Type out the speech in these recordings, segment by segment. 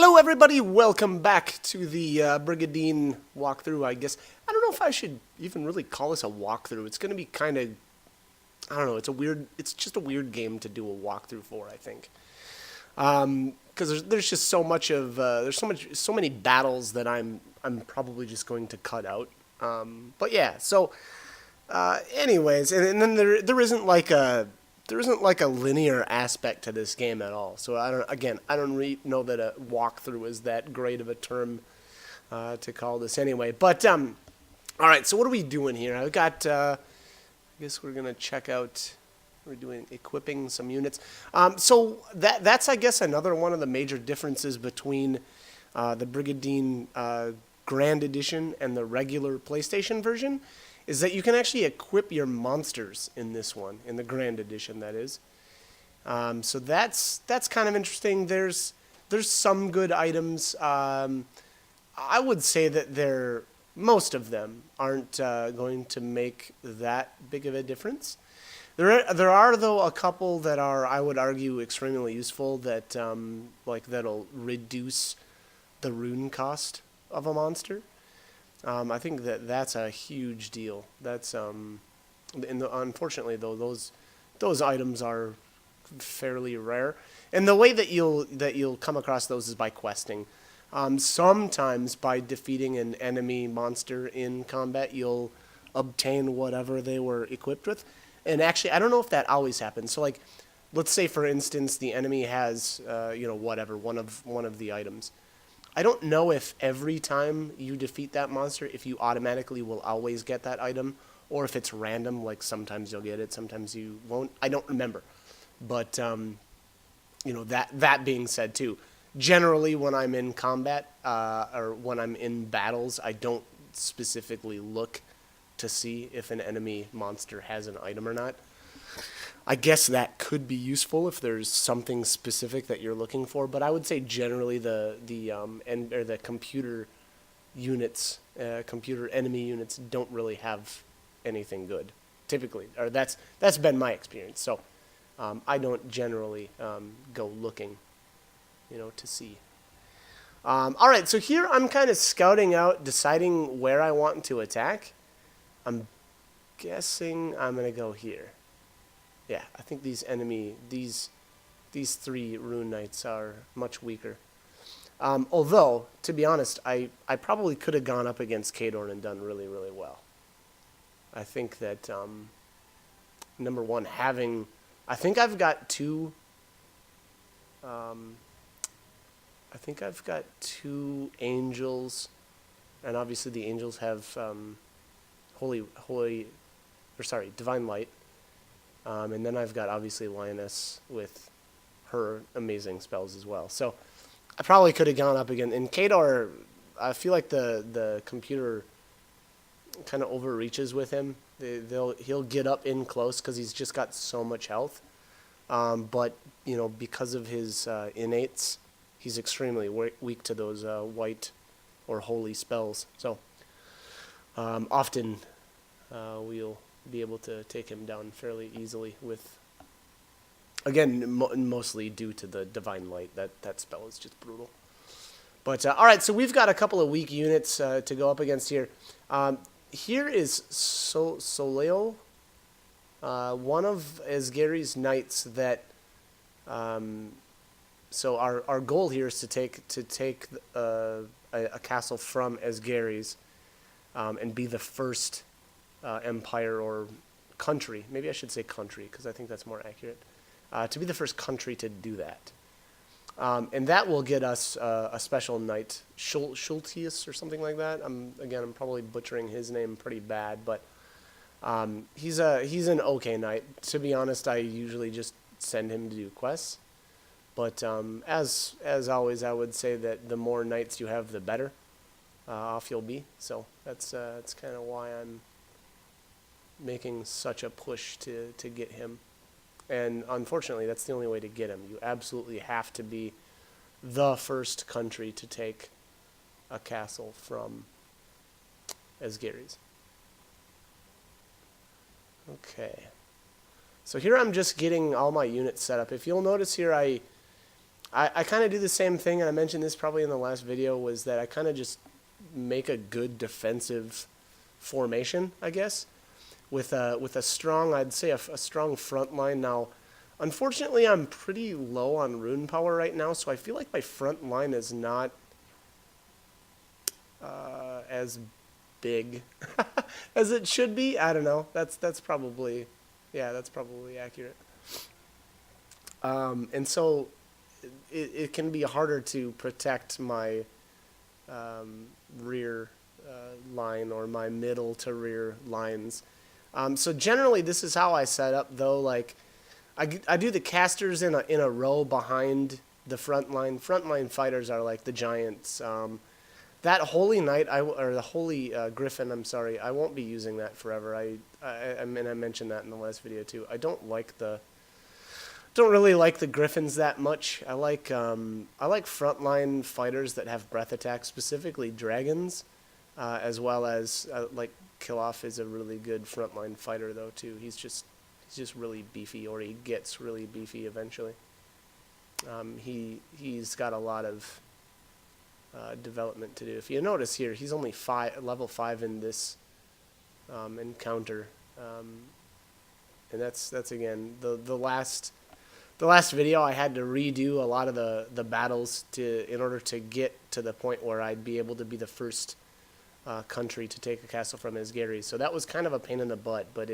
Hello everybody, welcome back to the Brigandine walkthrough, I guess. I don't know if I should even really call this a walkthrough. It's going to be kind of, I don't know, it's just a weird game to do a walkthrough for, I think. Because there's just so much of, so many battles that I'm probably just going to cut out. But yeah, so, anyways, and then there isn't like a linear aspect to this game at all. So I don't really know that a walkthrough is that great of a term to call this anyway. But all right, so what are we doing here? I've got. I guess we're gonna check out. We're doing equipping some units. So that's I guess another one of the major differences between the Brigandine Grand Edition and the regular PlayStation version. Is that you can actually equip your monsters in this one, in the Grand Edition, that is. So that's kind of interesting. There's some good items. I would say that most of them aren't going to make that big of a difference. There are though a couple that are, I would argue, extremely useful that that'll reduce the rune cost of a monster. I think that's a huge deal. That's unfortunately though those items are fairly rare, and the way that you'll come across those is by questing. Sometimes by defeating an enemy monster in combat, you'll obtain whatever they were equipped with. And actually, I don't know if that always happens. So like, let's say for instance the enemy has one of the items. I don't know if every time you defeat that monster, if you automatically will always get that item, or if it's random, like sometimes you'll get it, sometimes you won't. I don't remember. But, that being said too, generally when I'm in combat, or when I'm in battles, I don't specifically look to see if an enemy monster has an item or not. I guess that could be useful if there's something specific that you're looking for, but I would say generally the computer units, computer enemy units don't really have anything good, typically, or that's been my experience. So I don't generally go looking, to see. All right, so here I'm kind of scouting out, deciding where I want to attack. I'm guessing I'm gonna go here. Yeah, I think these three rune knights are much weaker. Although, to be honest, I probably could have gone up against Kadorn and done really, really well. I think that, number one, I think I've got two angels, and obviously the angels have divine light. And then I've got, obviously, Lioness with her amazing spells as well. So I probably could have gone up again. In Kador, I feel like the computer kind of overreaches with him. He'll get up in close because he's just got so much health. But, because of his innates, he's extremely weak to those white or holy spells. So often we'll be able to take him down fairly easily with, again, mostly due to the divine light. That spell is just brutal. But all right, so we've got a couple of weak units to go up against here. Here is Soleo, one of Asgary's knights that. So our goal here is to take a castle from Asgary's and be the first empire or country, maybe I should say country because I think that's more accurate, to be the first country to do that. And that will get us a special knight, Schultius or something like that. I'm probably butchering his name pretty bad, but he's an okay knight. To be honest, I usually just send him to do quests. But as always, I would say that the more knights you have, the better off you'll be. So that's kind of why I'm making such a push to get him. And unfortunately, that's the only way to get him. You absolutely have to be the first country to take a castle from Asgary's. Okay. So here I'm just getting all my units set up. If you'll notice here, I kind of do the same thing, and I mentioned this probably in the last video, was that I kind of just make a good defensive formation, I guess, with a strong, I'd say a strong front line. Now, unfortunately, I'm pretty low on rune power right now, so I feel like my front line is not as big as it should be. I don't know. That's probably, yeah, that's probably accurate. And so it can be harder to protect my rear line or my middle to rear lines. So generally, this is how I set up, though. Like, I do the casters in a row behind the front line. Front line fighters are like the giants. That Holy Knight, or the Holy Griffin, I'm sorry, I won't be using that forever. I mean, I mentioned that in the last video too. I don't really like the Griffins that much. I like frontline fighters that have breath attack, specifically dragons, as well as like Kill-Off is a really good frontline fighter though too. He's just really beefy, or he gets really beefy eventually. He's got a lot of development to do. If you notice here, he's only level 5 in this encounter, and that's again the last video. I had to redo a lot of the battles in order to get to the point where I'd be able to be the first country to take a castle from Asgari. So that was kind of a pain in the butt, but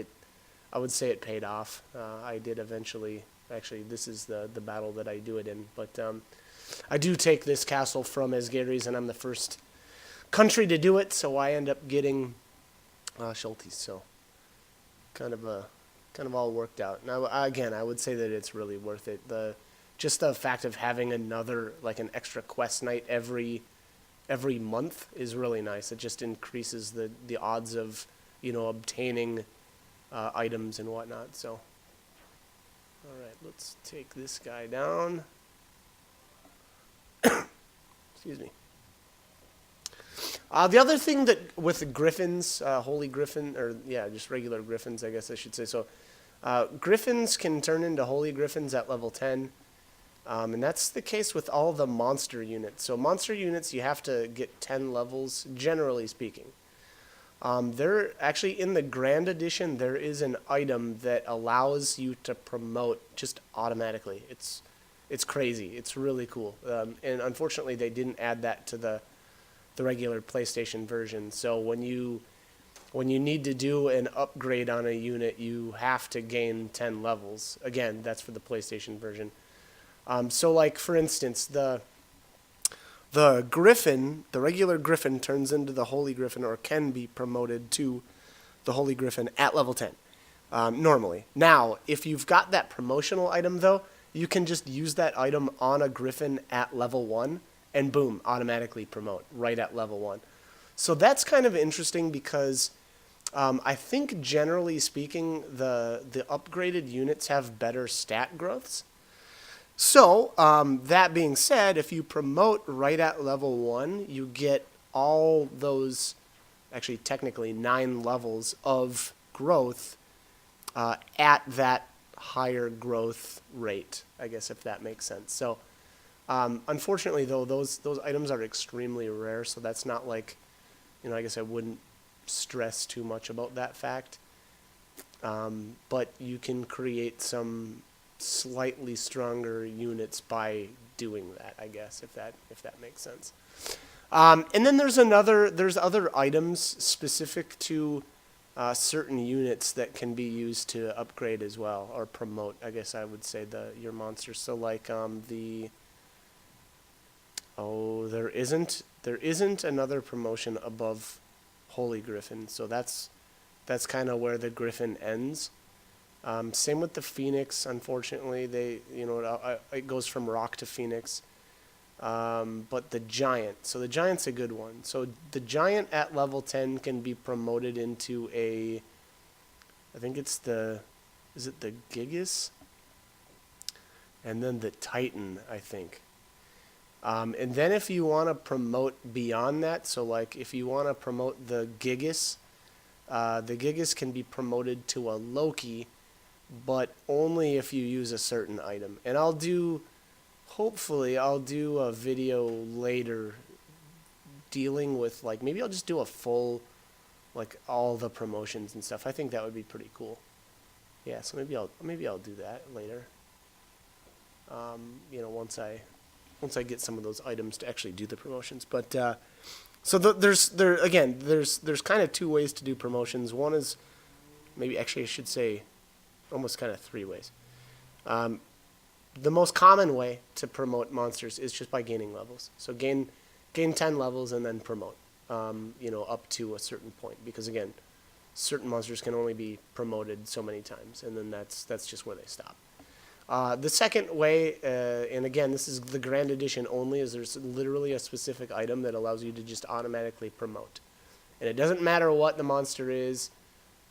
I would say it paid off. I did eventually. Actually, this is the battle that I do it in, but I do take this castle from Asgari's, and I'm the first country to do it, so I end up getting Schultes. So kind of all worked out. Now, again, I would say that it's really worth it. Just the fact of having another, like an extra quest night every month is really nice. It just increases the odds of, obtaining items and whatnot. So, all right, let's take this guy down. Excuse me. The other thing that with the griffins, holy griffin, or yeah, just regular griffins, I guess I should say. So, griffins can turn into holy griffins at level 10, and that's the case with all the monster units. So monster units, you have to get 10 levels, generally speaking. They're actually in the Grand Edition. There is an item that allows you to promote just automatically. It's crazy. It's really cool. And unfortunately, they didn't add that to the regular PlayStation version. So when you need to do an upgrade on a unit, you have to gain 10 levels. Again, that's for the PlayStation version. So like, for instance, the Griffin, the regular Griffin turns into the Holy Griffin, or can be promoted to the Holy Griffin at level 10, normally. Now, if you've got that promotional item, though, you can just use that item on a Griffin at level 1, and boom, automatically promote right at level 1. So that's kind of interesting because I think generally speaking, the upgraded units have better stat growths. So, that being said, if you promote right at level 1, you get all those, actually technically 9 levels of growth at that higher growth rate, I guess, if that makes sense. So, unfortunately, though, those items are extremely rare, so that's not like, I guess I wouldn't stress too much about that fact. But you can create some slightly stronger units by doing that, I guess, if that makes sense. And then there's other items specific to certain units that can be used to upgrade as well, or promote, I guess I would say, your monsters. So like there isn't another promotion above Holy Griffin, so that's kind of where the Griffin ends. Same with the Phoenix. Unfortunately, it goes from Rock to Phoenix. But the Giant. So the Giant's a good one. So the Giant at level 10 can be promoted into I think it's is it the Gigas? And then the Titan, I think. And then if you want to promote beyond that, so like if you want to promote the Gigas can be promoted to a Loki, but only if you use a certain item. And I'll do hopefully I'll do a video later dealing with, like, maybe I'll just do a full, like, all the promotions and stuff. I think that would be pretty cool. Yeah, so maybe I'll do that later. You know, once I get some of those items to actually do the promotions. But so there's kind of two ways to do promotions. One is, maybe actually I should say almost kind of three ways. The most common way to promote monsters is just by gaining levels. So gain 10 levels and then promote, you know, up to a certain point. Because again, certain monsters can only be promoted so many times, and then that's just where they stop. The second way, and again, this is the Grand Edition only, is there's literally a specific item that allows you to just automatically promote. And it doesn't matter what the monster is,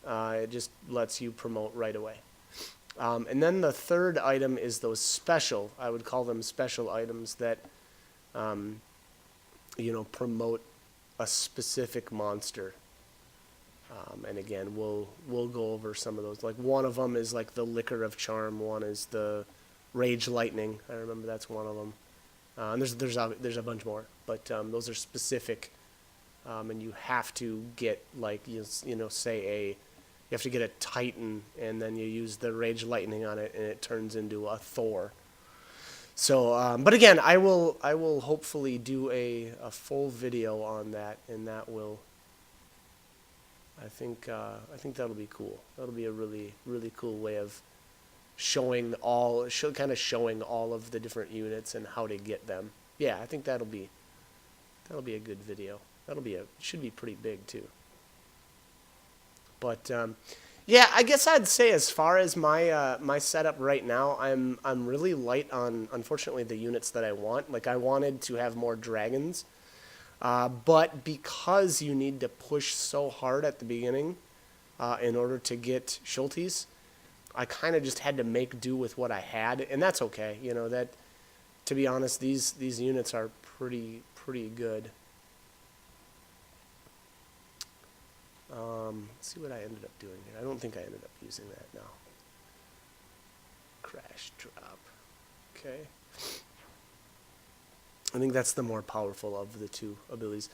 it just lets you promote right away. And then the third item is those special, I would call them special items that, you know, promote a specific monster. And again, we'll go over some of those. Like one of them is like the Liquor of Charm. One is the Rage Lightning. I remember that's one of them. And there's a bunch more, but those are specific. And you have to get, like, you know, say you have to get a Titan, and then you use the Rage Lightning on it, and it turns into a Thor. So, but again, I will hopefully do a full video on that, and that will. I think that'll be cool. That'll be a really cool way of showing all of the different units and how to get them. Yeah, I think that'll be a good video. Should be pretty big too. But yeah, I guess I'd say as far as my my setup right now, I'm really light on, unfortunately, the units that I want. Like, I wanted to have more dragons. But because you need to push so hard at the beginning in order to get Schultes, I kind of just had to make do with what I had, and that's okay. You know, that, to be honest, these units are pretty good. Let's see what I ended up doing here. I don't think I ended up using that now. Crash drop. Okay. I think that's the more powerful of the two abilities.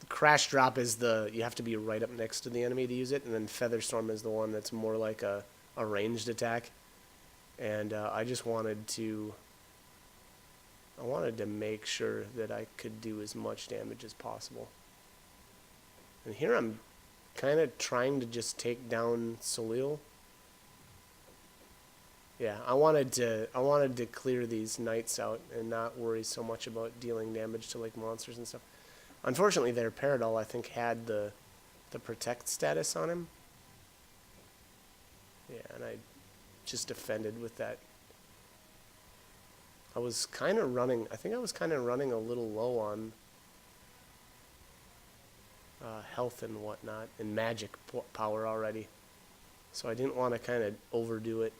Crash Drop is you have to be right up next to the enemy to use it, and then Feather Storm is the one that's more like a ranged attack. And I just wanted to make sure that I could do as much damage as possible. And here I'm kind of trying to just take down Soleil. Yeah, I wanted to clear these knights out and not worry so much about dealing damage to, like, monsters and stuff. Unfortunately, their Paradol, I think, had the protect status on him. Yeah, and I just defended with that. I was kind of running. I think I was kind of running a little low on health and whatnot, and magic power already, so I didn't want to kind of overdo it.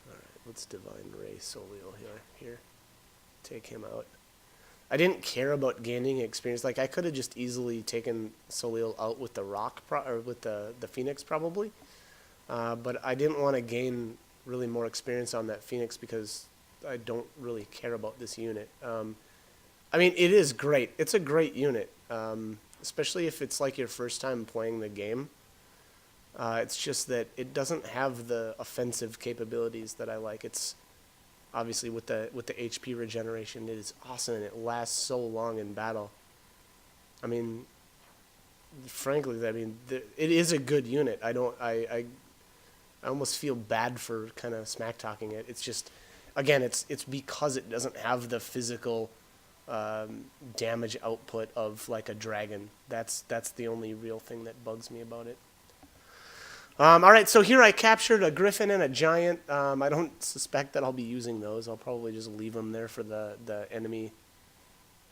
Alright, let's Divine Ray Soleil here. Take him out. I didn't care about gaining experience. Like, I could have just easily taken Soleil out with the rock, or with the Phoenix probably. But I didn't want to gain really more experience on that Phoenix because I don't really care about this unit. I mean, it is great. It's a great unit. Especially if it's like your first time playing the game. It's just that it doesn't have the offensive capabilities that I like. It's obviously with the HP regeneration, it is awesome, and it lasts so long in battle. I mean, frankly, it is a good unit. I almost feel bad for kind of smack talking it. It's just, again, it's because it doesn't have the physical damage output of, like, a dragon. That's the only real thing that bugs me about it. Alright, so here I captured a griffin and a giant. I don't suspect that I'll be using those. I'll probably just leave them there for the enemy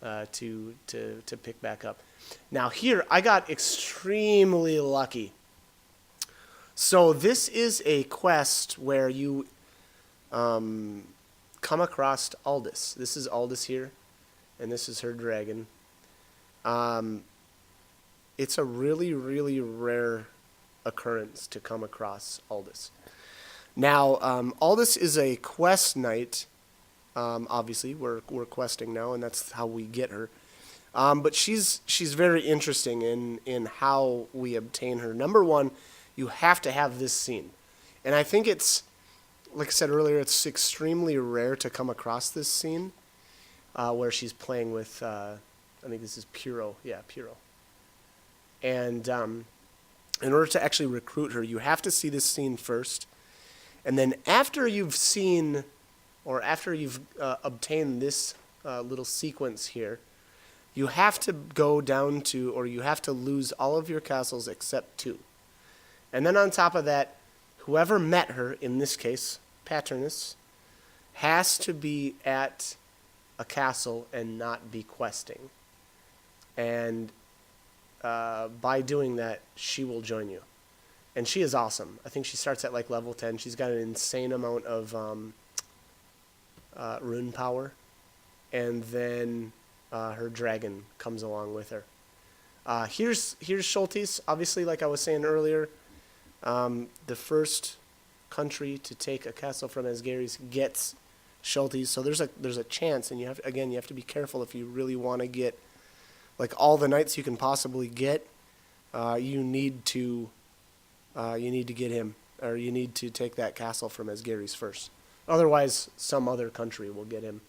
to pick back up. Now here, I got extremely lucky. So this is a quest where you come across Aldous. This is Aldous here, and this is her dragon. It's a really, really rare occurrence to come across Aldous. Now, Aldous is a quest knight. Obviously, we're questing now, and that's how we get her. But she's very interesting in how we obtain her. Number one, you have to have this scene, and I think it's, like I said earlier, it's extremely rare to come across this scene where she's playing with. I think this is Puro. Yeah, Puro. And in order to actually recruit her, you have to see this scene first. And then after you've seen, or after you've obtained this little sequence here, you have to go down to, or you have to lose all of your castles except 2. And then on top of that, whoever met her, in this case, Patronus, has to be at a castle and not be questing. And by doing that, she will join you. And she is awesome. I think she starts at like level 10. She's got an insane amount of rune power. And then her dragon comes along with her. Here's Schultes. Obviously, like I was saying earlier, the first country to take a castle from Asgaris gets Schultes. So there's a chance, and you have to be careful if you really want to get like all the knights you can possibly get. You need to get him, or you need to take that castle from Asgaris first. Otherwise, some other country will get him.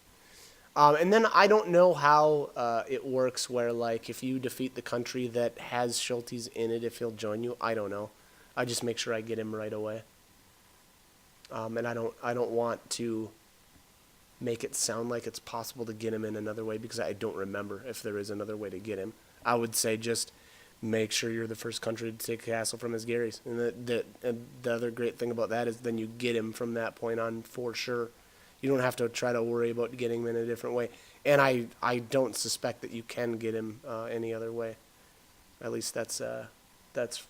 And then I don't know how it works where, like, if you defeat the country that has Schultes in it, if he'll join you. I don't know. I just make sure I get him right away. And I don't want to make it sound like it's possible to get him in another way, because I don't remember if there is another way to get him. I would say just make sure you're the first country to take a castle from Asgaris. And the other great thing about that is then you get him from that point on for sure. You don't have to try to worry about getting him in a different way. And I don't suspect that you can get him any other way. At least that's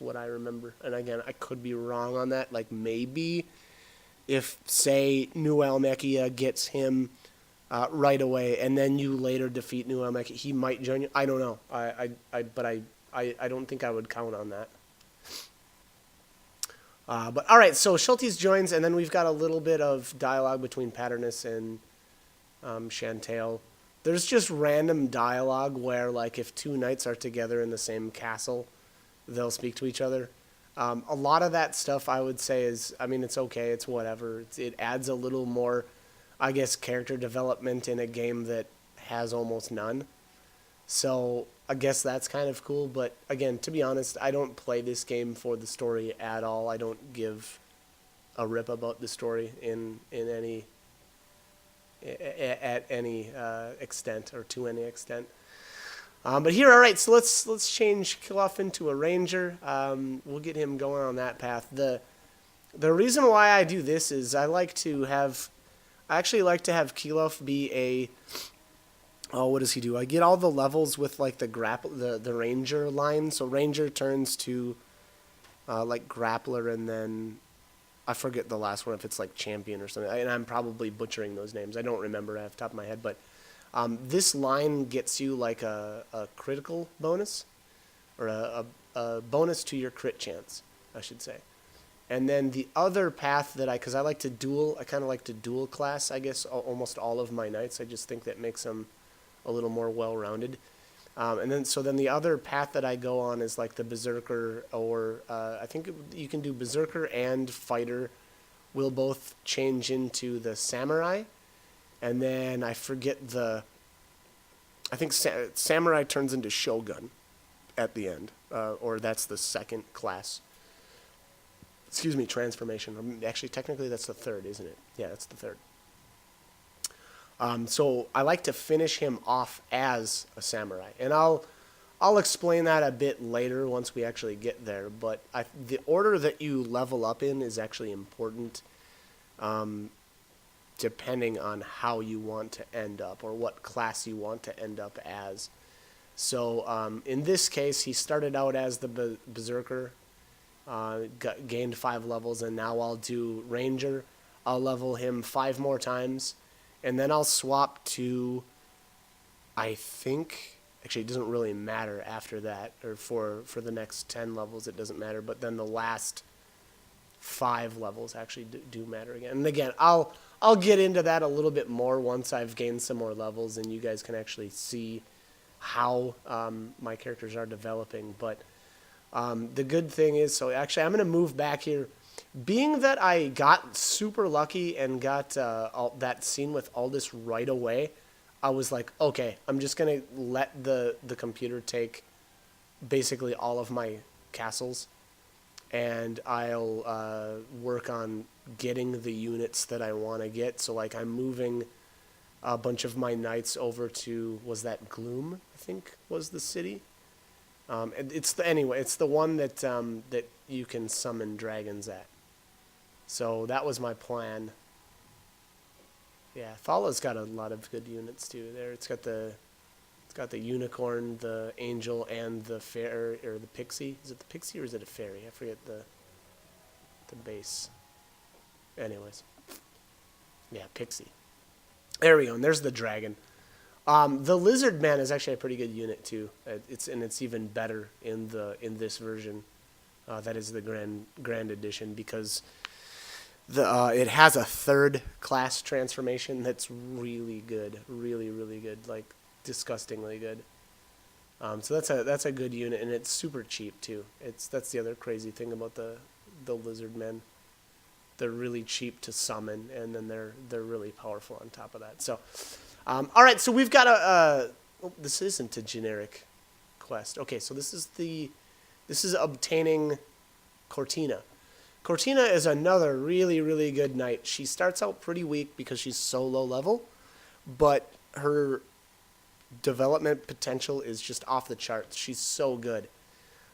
what I remember. And again, I could be wrong on that. Like maybe if, say, New Almekia gets him right away, and then you later defeat New Almekia, he might join you. I don't know. But I don't think I would count on that. But all right, so Schultes joins, and then we've got a little bit of dialogue between Patronus and Chantal. There's just random dialogue where, like, if 2 knights are together in the same castle, they'll speak to each other. A lot of that stuff, I would say, is, I mean, it's okay, it's whatever. It adds a little more, I guess, character development in a game that has almost none. So I guess that's kind of cool. But again, to be honest, I don't play this game for the story at all. I don't give a rip about the story at any extent, or to any extent. But here, all right, so let's change Kilof into a ranger. We'll get him going on that path. The reason why I do this is I actually like to have Kilof be a, oh, what does he do? I get all the levels with like the ranger line. So ranger turns to like grappler, and then I forget the last one, if it's like champion or something. And I'm probably butchering those names. I don't remember off the top of my head, but this line gets you like a critical bonus, or a bonus to your crit chance, I should say. And then the other path that because I like to dual, I kind of like to dual class, I guess, almost all of my knights. I just think that makes them a little more well-rounded. And then the other path that I go on is like the berserker, or I think you can do berserker and fighter will both change into the samurai. And then I forget I think samurai turns into shogun at the end, or that's the second class. Excuse me, transformation. Actually, technically that's the third, isn't it? Yeah, that's the third. So I like to finish him off as a samurai, and I'll explain that a bit later once we actually get there. But the order that you level up in is actually important, depending on how you want to end up, or what class you want to end up as. So in this case, he started out as the berserker, gained 5 levels, and now I'll do ranger. I'll level him 5 more times. And then I'll swap to, I think Actually, it doesn't really matter after that, or for the next 10 levels, it doesn't matter. But then the last 5 levels actually do matter again. And again, I'll get into that a little bit more once I've gained some more levels, and you guys can actually see how my characters are developing. But the good thing is, so actually, I'm going to move back here. Being that I got super lucky and got that scene with Aldous right away, I was like, okay, I'm just going to let the computer take basically all of my castles, and I'll work on getting the units that I want to get. So, like, I'm moving a bunch of my knights over to, was that Gloom, I think, was the city? It's the one that that you can summon dragons at. So that was my plan. Yeah, Thala's got a lot of good units too. There, it's got the unicorn, the angel, and the fairy or the pixie. Is it the pixie or is it a fairy? I forget the base. Anyways, yeah, pixie. There we go. And there's the dragon. The lizard man is actually a pretty good unit too. It's even better in this version. That is the Grand Edition, because it has a 3rd class transformation that's really good, really good, like disgustingly good. So that's a good unit, and it's super cheap too. That's the other crazy thing about the lizard men. They're really cheap to summon, and then they're really powerful on top of that. So, all right, so we've got this isn't a generic quest. Okay, so this is obtaining Cortina. Cortina is another really good knight. She starts out pretty weak because she's so low level, but her development potential is just off the charts. She's so good.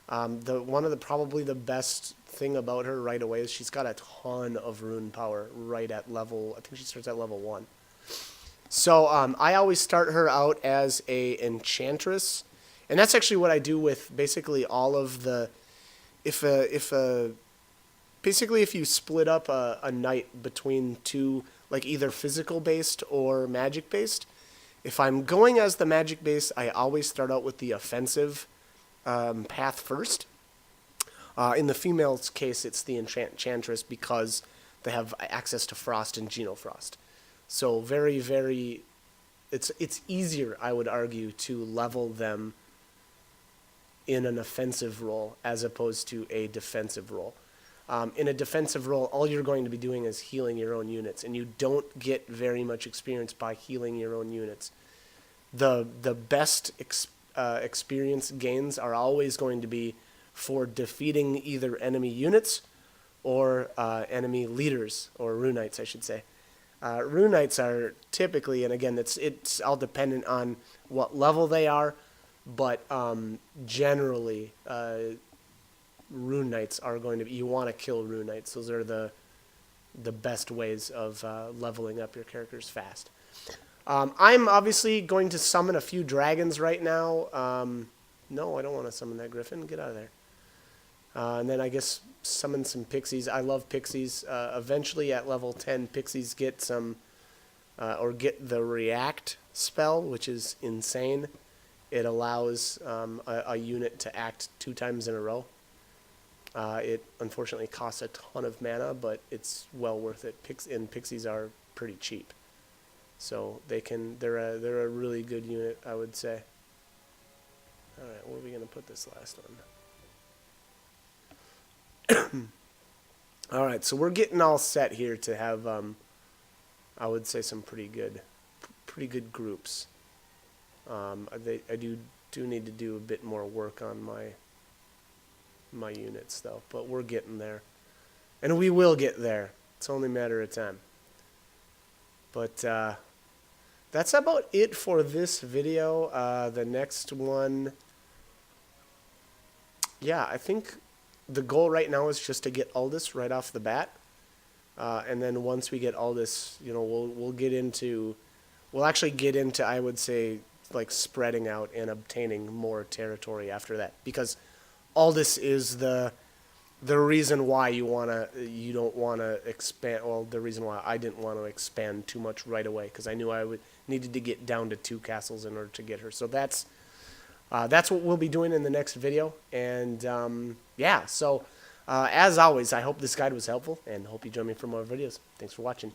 Probably the best thing about her right away is she's got a ton of rune power right at level. I think she starts at level 1. So I always start her out as a enchantress, and that's actually what I do with basically all of the. Basically, if you split up a knight between 2, like either physical based or magic based, if I'm going as the magic based, I always start out with the offensive path first. In the female's case, it's the enchantress because they have access to frost and genofrost. So very, it's easier, I would argue, to level them in an offensive role as opposed to a defensive role. In a defensive role, all you're going to be doing is healing your own units, and you don't get very much experience by healing your own units. The best experience gains are always going to be for defeating either enemy units or enemy leaders, or rune knights, I should say. Rune knights are typically, and again, it's all dependent on what level they are, but generally, rune knights are going to be, you want to kill rune knights. Those are the best ways of leveling up your characters fast. I'm obviously going to summon a few dragons right now. No, I don't want to summon that griffin. Get out of there. And then I guess summon some pixies. I love pixies. Eventually at level 10, pixies get get the react spell, which is insane. It allows a unit to act 2 times in a row. It unfortunately costs a ton of mana, but it's well worth it. Pixies are pretty cheap, so they're a really good unit, I would say. All right, where are we gonna put this last one? All right, so we're getting all set here to have I would say some pretty good groups. I do need to do a bit more work on my units though, but we're getting there, and we will get there. It's only a matter of time. But that's about it for this video. The next one, yeah, I think the goal right now is just to get Aldous right off the bat, and then once we get Aldous, we'll actually get into, I would say, like spreading out and obtaining more territory after that, because Aldous is the reason why you don't want to expand. Well, the reason why I didn't want to expand too much right away, because I knew I needed to get down to 2 castles in order to get her. So that's that's what we'll be doing in the next video. And yeah, so as always, I hope this guide was helpful and hope you join me for more videos. Thanks for watching.